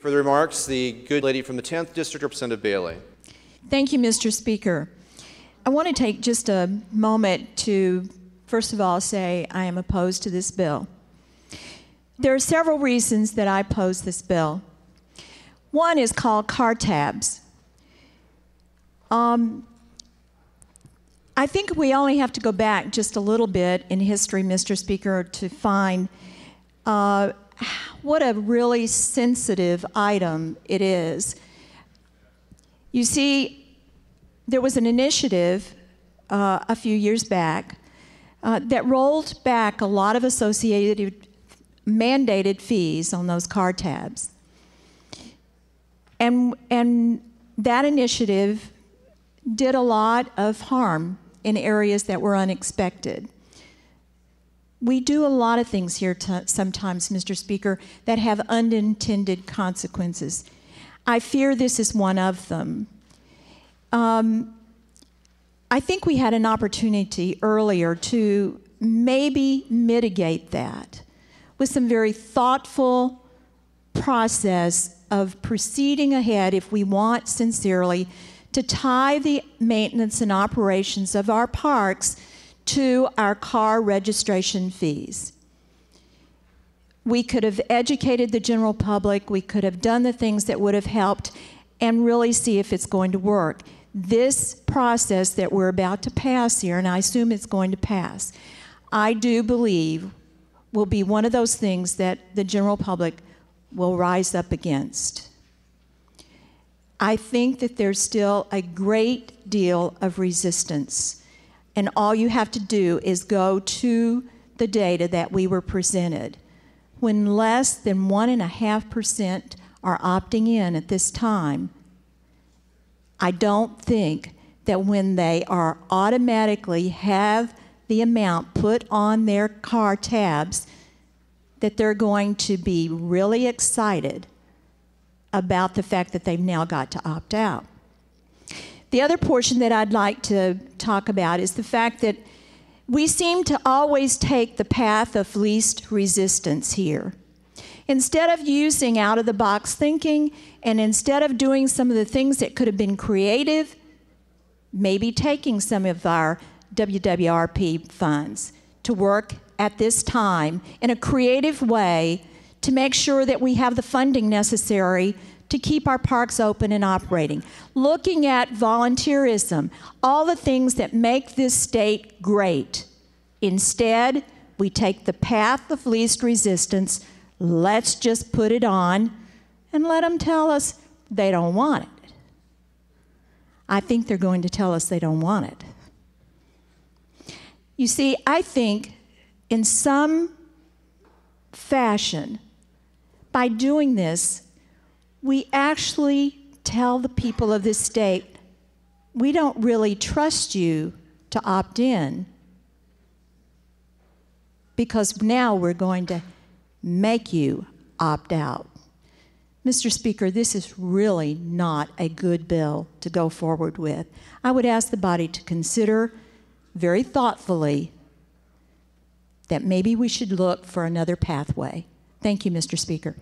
For the remarks, the good lady from the 10th District, Representative Bailey. Thank you, Mr. Speaker. I want to take just a moment to, first of all, say I am opposed to this bill. There are several reasons that I oppose this bill. One is called car tabs. I think we only have to go back just a little bit in history, Mr. Speaker, to find what a really sensitive item it is. You see, there was an initiative a few years back that rolled back a lot of associated mandated fees on those car tabs. And that initiative did a lot of harm in areas that were unexpected. We do a lot of things here sometimes, Mr. Speaker, that have unintended consequences. I fear this is one of them. I think we had an opportunity earlier to maybe mitigate that with some very thoughtful process of proceeding ahead if we want sincerely to tie the maintenance and operations of our parks to our car registration fees. We could have educated the general public, we could have done the things that would have helped and really see if it's going to work. This process that we're about to pass here, and I assume it's going to pass, I do believe will be one of those things that the general public will rise up against. I think that there's still a great deal of resistance, and all you have to do is go to the data that we were presented. When less than 1.5% are opting in at this time, I don't think that when they are automatically have the amount put on their car tabs, that they're going to be really excited about the fact that they've now got to opt out. The other portion that I'd like to talk about is the fact that we seem to always take the path of least resistance here. Instead of using out-of-the-box thinking, and instead of doing some of the things that could have been creative, maybe taking some of our WWRP funds to work at this time in a creative way to make sure that we have the funding necessary to keep our parks open and operating. Looking at volunteerism, all the things that make this state great. Instead, we take the path of least resistance, let's just put it on and let them tell us they don't want it. I think they're going to tell us they don't want it. You see, I think in some fashion, by doing this, we actually tell the people of this state, we don't really trust you to opt in because now we're going to make you opt out. Mr. Speaker, this is really not a good bill to go forward with. I would ask the body to consider very thoughtfully that maybe we should look for another pathway. Thank you, Mr. Speaker.